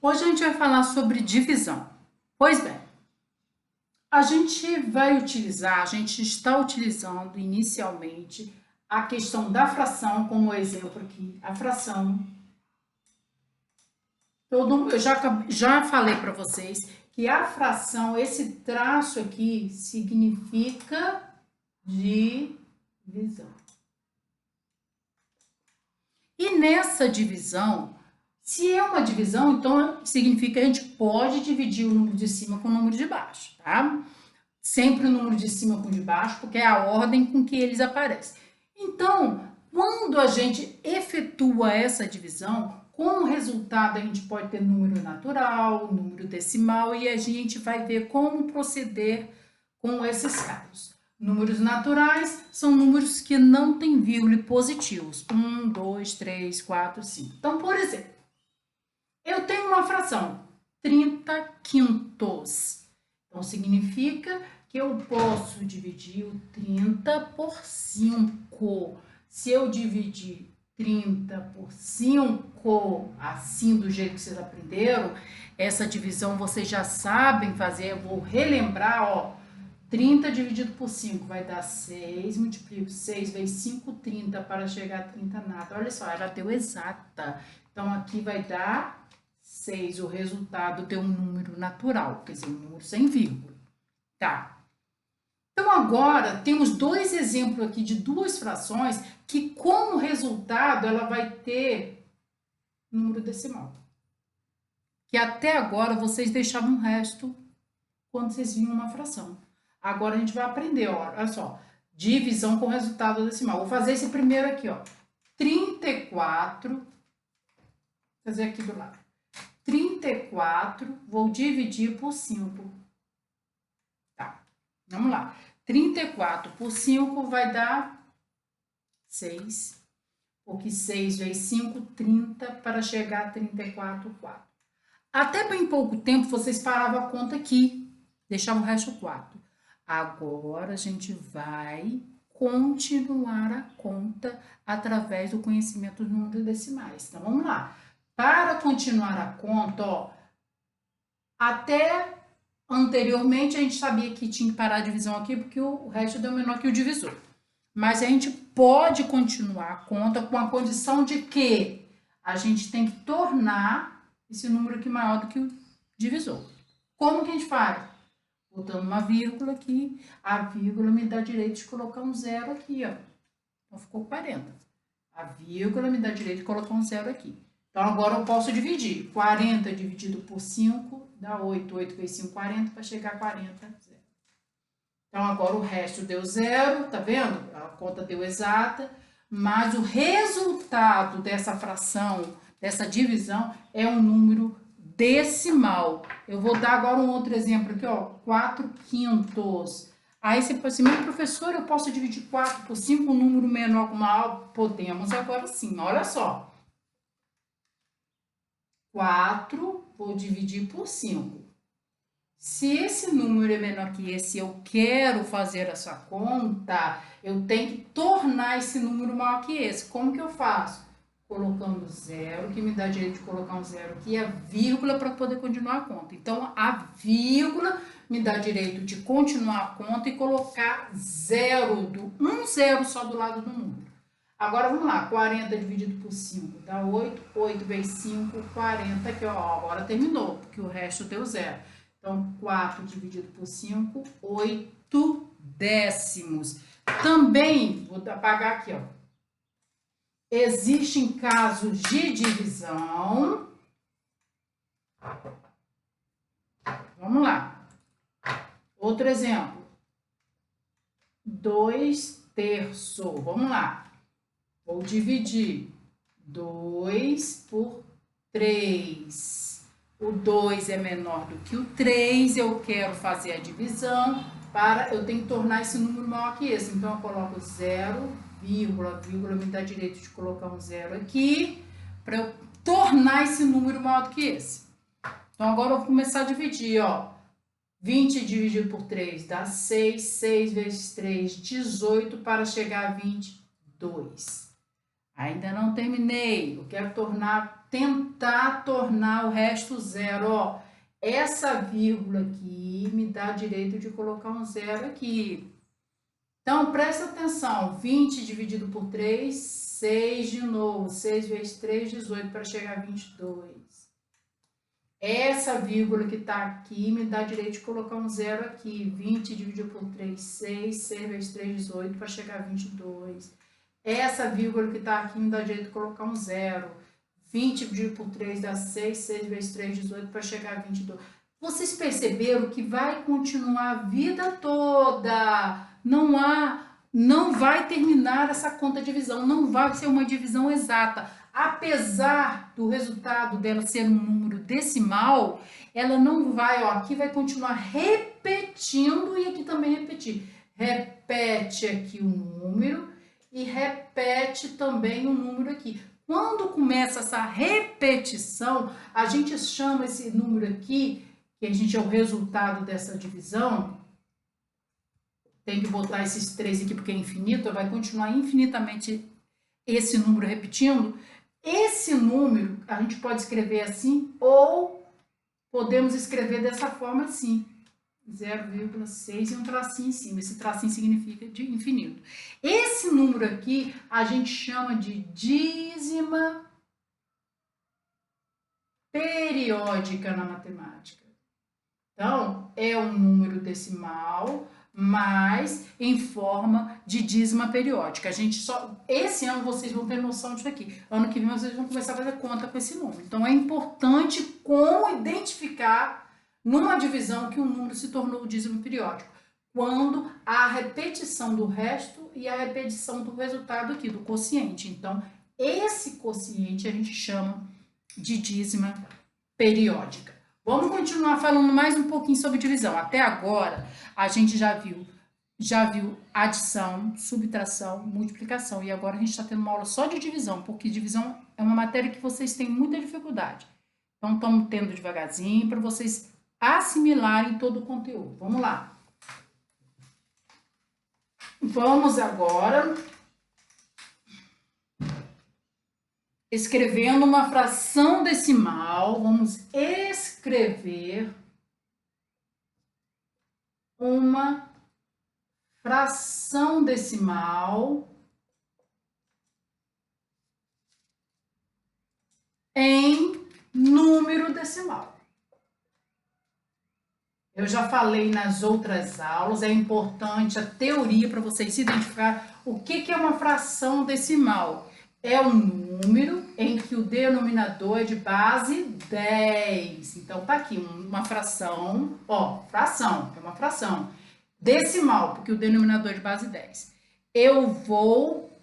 Hoje a gente vai falar sobre divisão. Pois bem, a gente está utilizando inicialmente a questão da fração como exemplo aqui. A fração, eu já falei para vocês que a fração, esse traço aqui, significa divisão. E nessa divisão, se é uma divisão, então significa que a gente pode dividir o número de cima com o número de baixo, tá? Sempre o número de cima com o de baixo, porque é a ordem com que eles aparecem. Então, quando a gente efetua essa divisão, como resultado a gente pode ter número natural, número decimal, e a gente vai ver como proceder com esses casos. Números naturais são números que não têm vírgula e positivos. 1, 2, 3, 4, 5. Então, por exemplo, eu tenho uma fração, 30 quintos. Então, significa que eu posso dividir o 30 por 5. Se eu dividir 30 por 5, assim do jeito que vocês aprenderam, essa divisão vocês já sabem fazer, eu vou relembrar, ó. 30 dividido por 5 vai dar 6, multiplico 6 vezes 5, 30, para chegar a 30 nada. Olha só, ela deu exata. Então, aqui vai dar 6, o resultado deu um número natural, quer dizer, um número sem vírgula. Tá. Então, agora, temos dois exemplos aqui de duas frações que, como resultado, ela vai ter número decimal. Que até agora vocês deixavam o resto quando vocês viam uma fração. Agora a gente vai aprender, ó, olha só, divisão com resultado decimal. Vou fazer esse primeiro aqui, ó, 34, vou fazer aqui do lado, 34, vou dividir por 5. Tá, vamos lá. 34 por 5 vai dar 6, porque 6 vezes 5, 30, para chegar a 34, 4. Até bem pouco tempo vocês paravam a conta aqui, deixavam o resto 4. Agora a gente vai continuar a conta através do conhecimento dos números decimais. Então, vamos lá. Para continuar a conta, ó, até anteriormente a gente sabia que tinha que parar a divisão aqui porque o resto deu menor que o divisor. Mas a gente pode continuar a conta com a condição de que a gente tem que tornar esse número aqui maior do que o divisor. Como que a gente faz? Botando uma vírgula aqui, a vírgula me dá direito de colocar um zero aqui, ó. Então, ficou 40. A vírgula me dá direito de colocar um zero aqui. Então, agora eu posso dividir. 40 dividido por 5 dá 8. 8 vezes 5, 40, para chegar a 40, zero. Então, agora o resto deu zero, tá vendo? A conta deu exata, mas o resultado dessa fração, dessa divisão, é um número decimal. Eu vou dar agora um outro exemplo aqui, ó, 4 quintos. Aí você pode dizer, meu professor, eu posso dividir 4 por 5, um número menor com maior? Podemos agora sim, olha só. 4, vou dividir por 5. Se esse número é menor que esse, eu quero fazer essa conta, eu tenho que tornar esse número maior que esse. Como que eu faço? Colocando zero, que me dá direito de colocar um zero aqui, e a vírgula para poder continuar a conta. Então, a vírgula me dá direito de continuar a conta e colocar zero, um zero só do lado do número. Agora, vamos lá, 40 dividido por 5 dá 8, 8 vezes 5, 40, aqui, ó, agora terminou, porque o resto deu zero. Então, 4 dividido por 5, 8 décimos. Também, vou apagar aqui, ó. Existem casos de divisão. Vamos lá. Outro exemplo. 2 terços. Vamos lá. Vou dividir 2 por 3. O 2 é menor do que o 3. Eu quero fazer a divisão para eu tenho que tornar esse número maior que esse. Então, eu coloco 0, vírgula me dá direito de colocar um zero aqui, para eu tornar esse número maior do que esse. Então, agora eu vou começar a dividir, ó. 20 dividido por 3 dá 6, 6 vezes 3, 18, para chegar a 22. Ainda não terminei, eu quero tornar tentar tornar o resto zero, ó. Essa vírgula aqui me dá direito de colocar um zero aqui. Então, presta atenção, 20 dividido por 3, 6 de novo, 6 vezes 3, 18, para chegar a 22. Essa vírgula que está aqui me dá direito de colocar um zero aqui, 20 dividido por 3, 6, 6 vezes 3, 18, para chegar a 22. Essa vírgula que está aqui me dá direito de colocar um zero, 20 dividido por 3 dá 6, 6 vezes 3, 18, para chegar a 22. Vocês perceberam que vai continuar a vida toda, não vai terminar essa conta de divisão, não vai ser uma divisão exata. Apesar do resultado dela ser um número decimal, ela não vai, ó, aqui vai continuar repetindo e aqui também repetir. Repete aqui o número e repete também o número aqui. Quando começa essa repetição, a gente chama esse número aqui, que a gente é o resultado dessa divisão, tem que botar esses 3 aqui porque é infinito, vai continuar infinitamente esse número repetindo. Esse número a gente pode escrever assim ou podemos escrever dessa forma assim, 0,6 e um tracinho em cima. Esse tracinho significa de infinito. Esse número aqui a gente chama de dízima periódica na matemática. Então, é um número decimal, mas em forma de dízima periódica. Esse ano vocês vão ter noção disso aqui. Ano que vem vocês vão começar a fazer conta com esse número. Então, é importante como identificar numa divisão que um número se tornou dízimo periódico. Quando há a repetição do resto e a repetição do resultado aqui, do quociente. Então, esse quociente a gente chama de dízima periódica. Vamos continuar falando mais um pouquinho sobre divisão. Até agora, a gente já viu adição, subtração, multiplicação. E agora a gente está tendo uma aula só de divisão, porque divisão é uma matéria que vocês têm muita dificuldade. Então, estamos tendo devagarzinho para vocês assimilarem todo o conteúdo. Vamos lá. Vamos agora escrevendo uma fração decimal, vamos escrever uma fração decimal em número decimal. Eu já falei nas outras aulas, é importante a teoria para vocês identificar o que é uma fração decimal. É um número em que o denominador é de base 10. Então, tá aqui uma fração, ó, fração, é uma fração. Decimal, porque o denominador é de base 10. Eu vou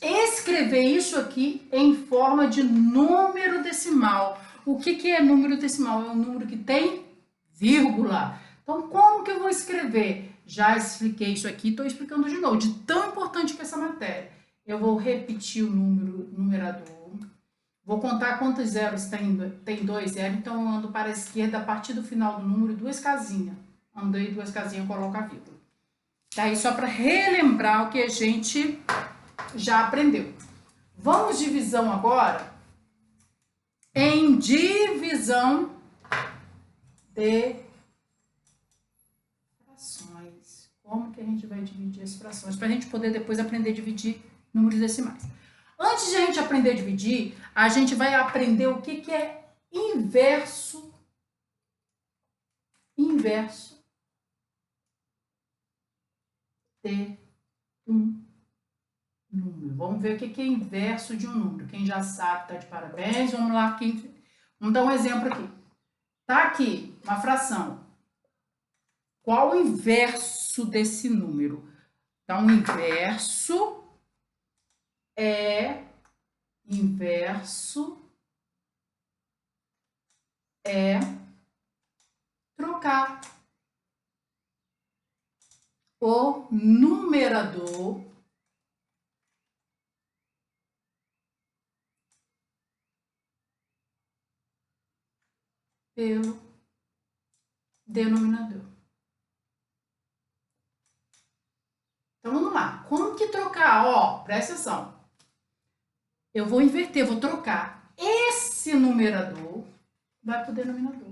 escrever isso aqui em forma de número decimal. O que é número decimal? É um número que tem vírgula. Então, como que eu vou escrever? Já expliquei isso aqui, estou explicando de novo, de tão importante que é essa matéria. Eu vou repetir o numerador, vou contar quantos zeros tem 2 zeros, então eu ando para a esquerda a partir do final do número, 2 casinhas. Andei 2 casinhas, coloco a vírgula. Daí só para relembrar o que a gente já aprendeu. Vamos divisão agora em divisão de frações. Como que a gente vai dividir as frações? Para a gente poder depois aprender a dividir números decimais. Antes de a gente aprender a dividir, a gente vai aprender o que é inverso de um número. Vamos ver o que é inverso de um número. Quem já sabe está de parabéns. Vamos lá. Vamos dar um exemplo aqui. Tá aqui uma fração. Qual o inverso desse número? Então, o inverso é trocar o numerador pelo denominador. Então, vamos lá. Como que trocar? Ó, presta atenção. Eu vou inverter, vou trocar esse numerador vai para o denominador.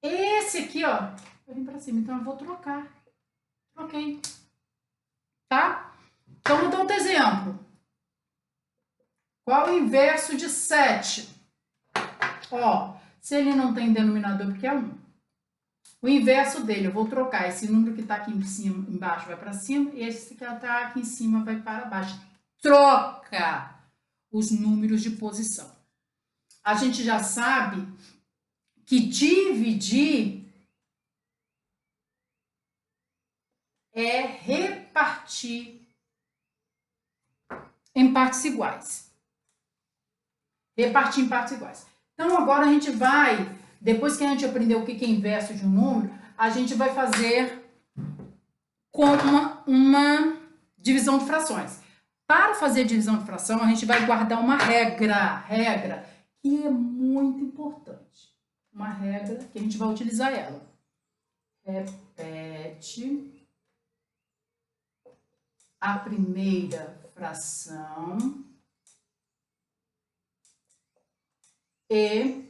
Esse aqui, ó, vai vir para cima. Então, eu vou trocar. Troquei. Tá? Então, vou dar outro exemplo. Qual o inverso de 7? Ó, se ele não tem denominador, porque é 1. O inverso dele, eu vou trocar. Esse número que está aqui em cima, embaixo vai para cima, e esse que está aqui em cima vai para baixo. Troca os números de posição. A gente já sabe que dividir é repartir em partes iguais. Repartir em partes iguais. Então, agora a gente vai, depois que a gente aprendeu o que é inverso de um número, a gente vai fazer com uma divisão de frações. Para fazer divisão de fração, a gente vai guardar uma regra que é muito importante. Uma regra que a gente vai utilizar ela. Repete a primeira fração e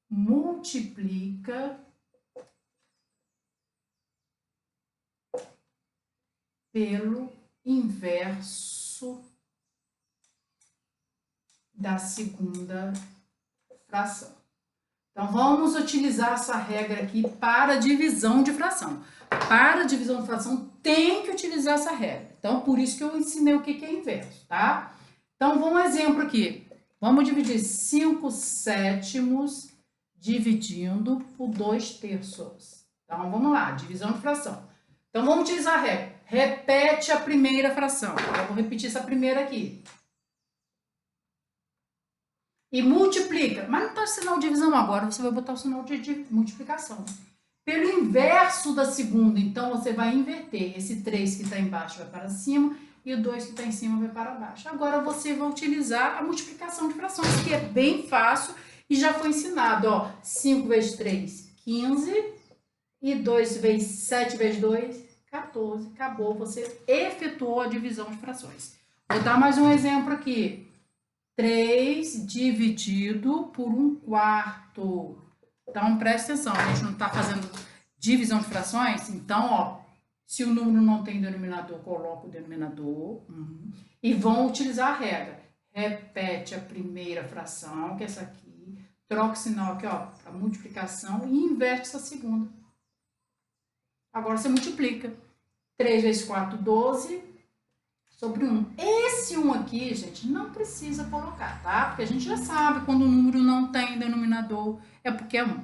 multiplica pelo inverso da segunda fração. Então, vamos utilizar essa regra aqui para divisão de fração. Para divisão de fração, tem que utilizar essa regra. Então, por isso que eu ensinei o que é inverso, tá? Então, vamos um exemplo aqui. Vamos dividir 5/7 dividindo por 2/3. Então, vamos lá, divisão de fração. Então, vamos utilizar a regra. Repete a primeira fração. Eu vou repetir essa primeira aqui. E multiplica. Mas não está o sinal de divisão agora, você vai botar o sinal de multiplicação. Pelo inverso da segunda, então, você vai inverter. Esse 3 que está embaixo vai para cima e o 2 que está em cima vai para baixo. Agora, você vai utilizar a multiplicação de frações, que é bem fácil e já foi ensinado. Ó, 5 vezes 3, 15. E 7 vezes 2, 14. Acabou, você efetuou a divisão de frações. Vou dar mais um exemplo aqui. 3 dividido por 1/4. Então, presta atenção, a gente não está fazendo divisão de frações. Então, ó, se o número não tem denominador, coloca o denominador. E vão utilizar a regra. Repete a primeira fração, que é essa aqui. Troca o sinal aqui, ó, para multiplicação e inverte essa segunda. Agora você multiplica. 3 vezes 4, 12, sobre 1. Esse 1 aqui, gente, não precisa colocar, tá? Porque a gente já sabe quando o número não tem denominador, é porque é 1.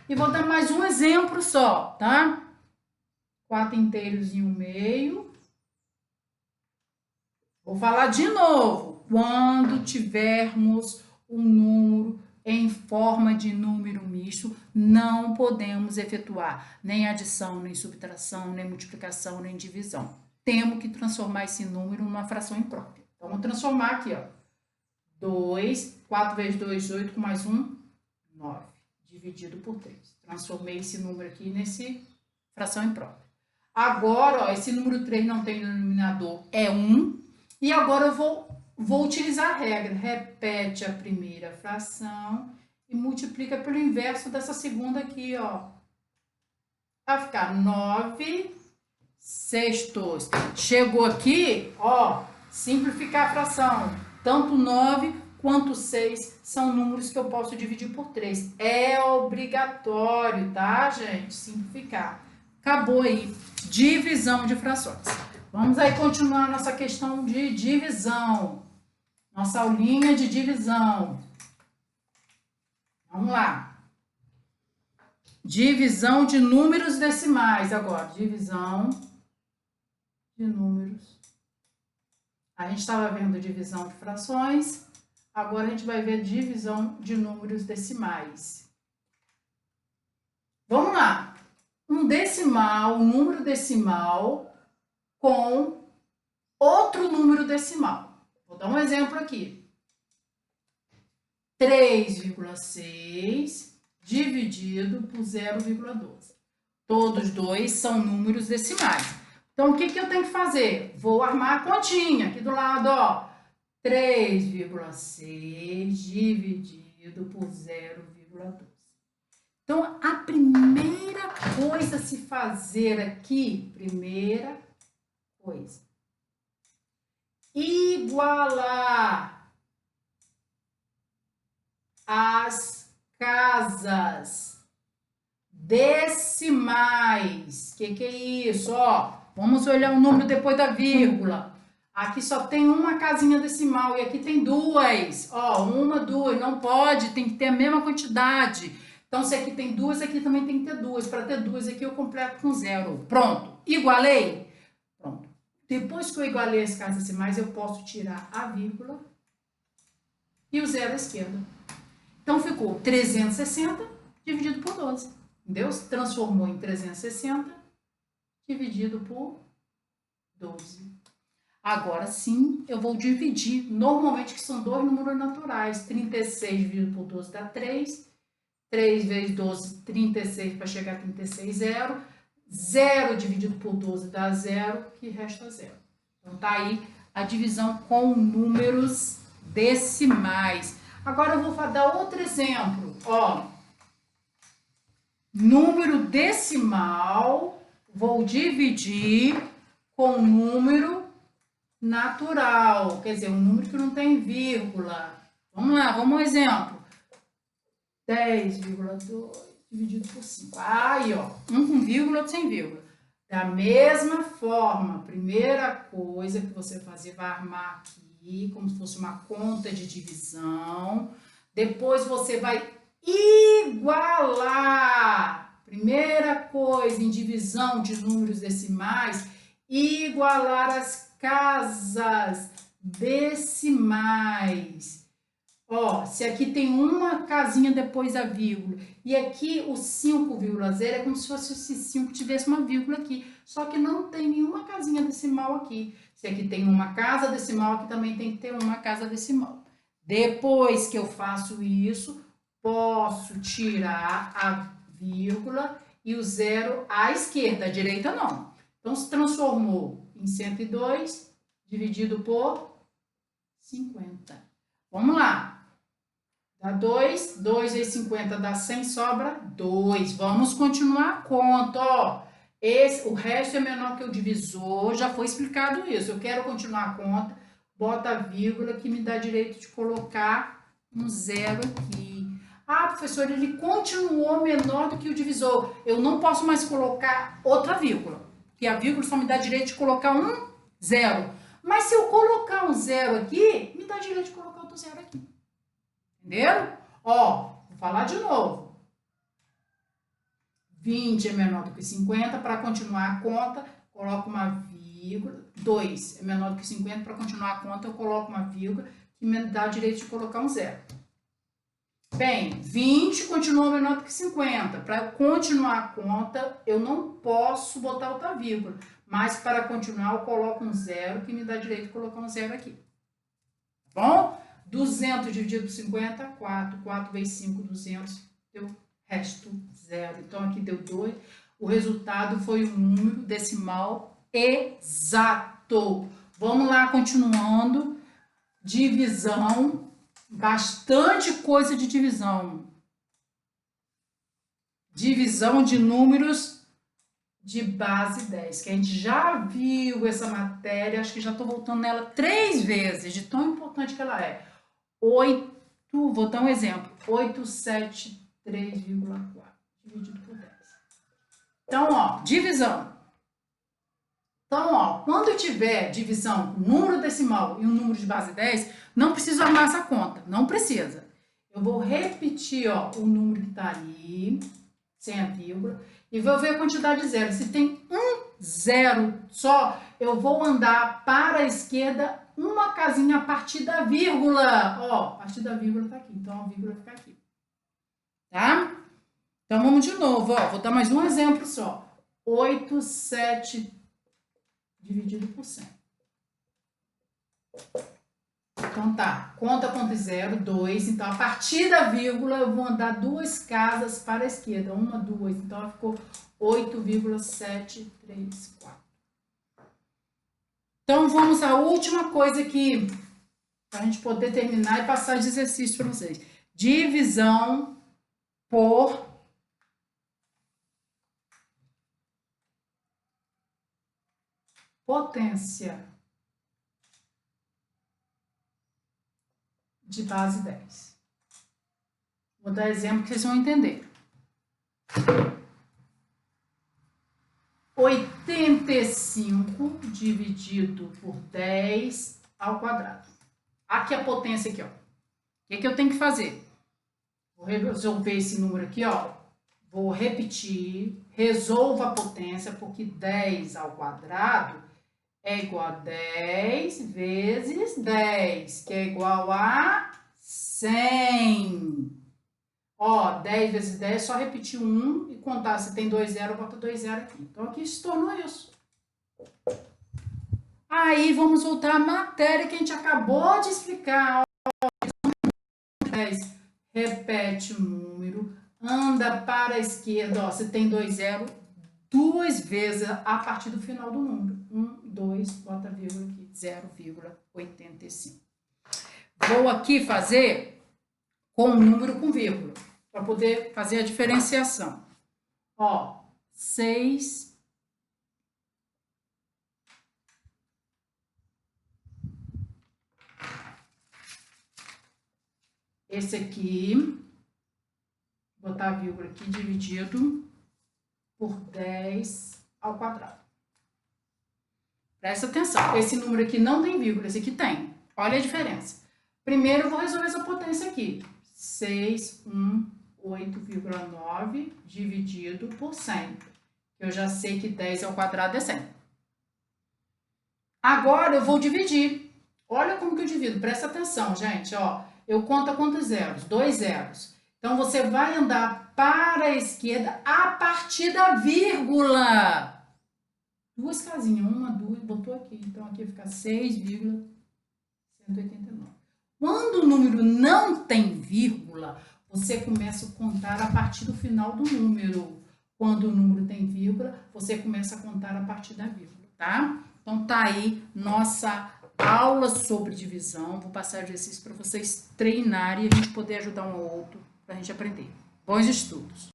E vou dar mais um exemplo só, tá? 4 inteiros e 1/2. Vou falar de novo. Quando tivermos um número em forma de número misto, não podemos efetuar nem adição, nem subtração, nem multiplicação, nem divisão. Temos que transformar esse número numa fração imprópria. Então, vamos transformar aqui, ó. 2, 4 vezes 2, 8, com mais 1, 9. Dividido por 3. Transformei esse número aqui nesse fração imprópria. Agora, ó, esse número 3 não tem denominador, é 1. E agora eu vou utilizar a regra. Repete a primeira fração e multiplica pelo inverso dessa segunda aqui, ó. Vai ficar 9/6. Chegou aqui, ó, simplificar a fração. Tanto 9 quanto 6 são números que eu posso dividir por 3. É obrigatório, tá, gente? Simplificar. Acabou aí. Divisão de frações. Vamos aí continuar nossa questão de divisão. Nossa aulinha de divisão. Vamos lá. Divisão de números decimais agora. Divisão de números. A gente estava vendo divisão de frações. Agora a gente vai ver divisão de números decimais. Vamos lá. Um decimal, um número decimal com outro número decimal. Vou dar um exemplo aqui. 3,6 dividido por 0,12. Todos dois são números decimais. Então, o que eu tenho que fazer? Vou armar a continha aqui do lado, ó. 3,6 dividido por 0,12. Então, a primeira coisa a se fazer aqui, primeira coisa, igualar as casas decimais. Que é isso? Ó, vamos olhar o número depois da vírgula. Aqui só tem uma casinha decimal e aqui tem duas. Ó, uma, duas. Não pode, tem que ter a mesma quantidade. Então, se aqui tem duas, aqui também tem que ter duas. Para ter duas aqui, eu completo com zero. Pronto. Igualei? Pronto. Depois que eu igualei as casas decimais, eu posso tirar a vírgula e o zero à esquerda. Então, ficou 360 dividido por 12. Entendeu? Se transformou em 360 dividido por 12. Agora sim, eu vou dividir. Normalmente, que são dois números naturais. 36 dividido por 12 dá 3. 3 vezes 12, 36, para chegar a 36, 0. 0 dividido por 12 dá 0, que resta 0. Então, tá aí a divisão com números decimais. Agora, eu vou dar outro exemplo. Ó, número decimal, vou dividir com número natural. Quer dizer, um número que não tem vírgula. Vamos lá, vamos um exemplo. 10,2 dividido por 5. Aí, ó, um com vírgula, outro sem vírgula. Da mesma forma, primeira coisa que você fazer, vai armar aqui, como se fosse uma conta de divisão. Depois você vai igualar. Primeira coisa em divisão de números decimais, igualar as casas decimais. Ó, se aqui tem uma casinha depois da vírgula, e aqui o 5,0 é como se fosse esse 5 tivesse uma vírgula aqui, só que não tem nenhuma casinha decimal aqui. Se aqui tem uma casa decimal, aqui também tem que ter uma casa decimal. Depois que eu faço isso, posso tirar a vírgula e o zero à esquerda, à direita não. Então, se transformou em 102 dividido por 50. Vamos lá. Dá 2, 2 vezes 50 dá 100, sobra 2. Vamos continuar a conta, ó. O resto é menor que o divisor, já foi explicado isso. Eu quero continuar a conta, bota a vírgula que me dá direito de colocar um zero aqui. Ah, professor, ele continuou menor do que o divisor. Eu não posso mais colocar outra vírgula, porque a vírgula só me dá direito de colocar um zero. Mas se eu colocar um zero aqui, me dá direito de colocar outro zero aqui. Entenderam? Ó, vou falar de novo. 20 é menor do que 50. Para continuar a conta, coloco uma vírgula. 2 é menor do que 50. Para continuar a conta, eu coloco uma vírgula que me dá o direito de colocar um zero. Bem, 20 continua menor do que 50. Para continuar a conta, eu não posso botar outra vírgula. Mas para continuar, eu coloco um zero que me dá direito de colocar um zero aqui. Tá bom? 200 dividido por 50, 4. 4 vezes 5, 200. Deu resto, 0. Então, aqui deu 2. O resultado foi um número decimal exato. Vamos lá, continuando. Divisão. Bastante coisa de divisão. Divisão de números de base 10, que a gente já viu essa matéria, acho que já estou voltando nela 3 vezes, de tão importante que ela é. 8, vou dar um exemplo, 873,4 dividido por 10. Então, ó, divisão. Então, ó, quando eu tiver divisão com número decimal e um número de base 10, não preciso armar essa conta, não precisa. Eu vou repetir, ó, o número que está ali, sem a vírgula, e vou ver a quantidade de zero. Se tem um zero só, eu vou andar para a esquerda uma casinha a partir da vírgula. Ó, a partir da vírgula tá aqui, então a vírgula fica aqui. Tá? Então, vamos de novo, ó. Vou dar mais um exemplo só. 8, 7 dividido por 100. Então, tá. Conta ponto zero, 2. Então, a partir da vírgula, eu vou andar 2 casas para a esquerda. 1, 2. Então, ela ficou 8,734. Então, vamos à última coisa que para a gente poder terminar e passar de exercício para vocês. Divisão por potência de base 10. Vou dar exemplo que vocês vão entender. 85 dividido por 10 ao quadrado. Aqui a potência aqui, ó. O que eu tenho que fazer? Vou resolver esse número aqui, ó. Vou repetir. Resolva a potência, porque 10 ao quadrado é igual a 10 vezes 10, que é igual a 100. Ó, 10 vezes 10, só repetir 1 e contar. Se tem 2 zeros, bota 2 zeros aqui. Então, aqui se tornou isso. Aí, vamos voltar à matéria que a gente acabou de explicar. 10, repete o número, anda para a esquerda. Ó, se tem 2 zeros, 2 vezes a partir do final do número. 1, 2, bota vírgula aqui, 0,85. Vou aqui fazer com um número com vírgula, para poder fazer a diferenciação. Ó, 6. Esse aqui, botar a vírgula aqui, dividido por 10 ao quadrado. Presta atenção, esse número aqui não tem vírgula, esse aqui tem. Olha a diferença. Primeiro eu vou resolver essa potência aqui. 618,9 dividido por 100. Eu já sei que 10 ao quadrado é 100. Agora eu vou dividir. Olha como que eu divido. Presta atenção, gente. Ó, eu conto quantos zeros? 2 zeros. Então, você vai andar para a esquerda a partir da vírgula. 2 casinhas. 1, 2, botou aqui. Então, aqui fica 6,189. Quando o número não tem vírgula, você começa a contar a partir do final do número. Quando o número tem vírgula, você começa a contar a partir da vírgula, tá? Então, tá aí nossa aula sobre divisão. Vou passar o exercício para vocês treinarem e a gente poder ajudar um ao outro para a gente aprender. Bons estudos!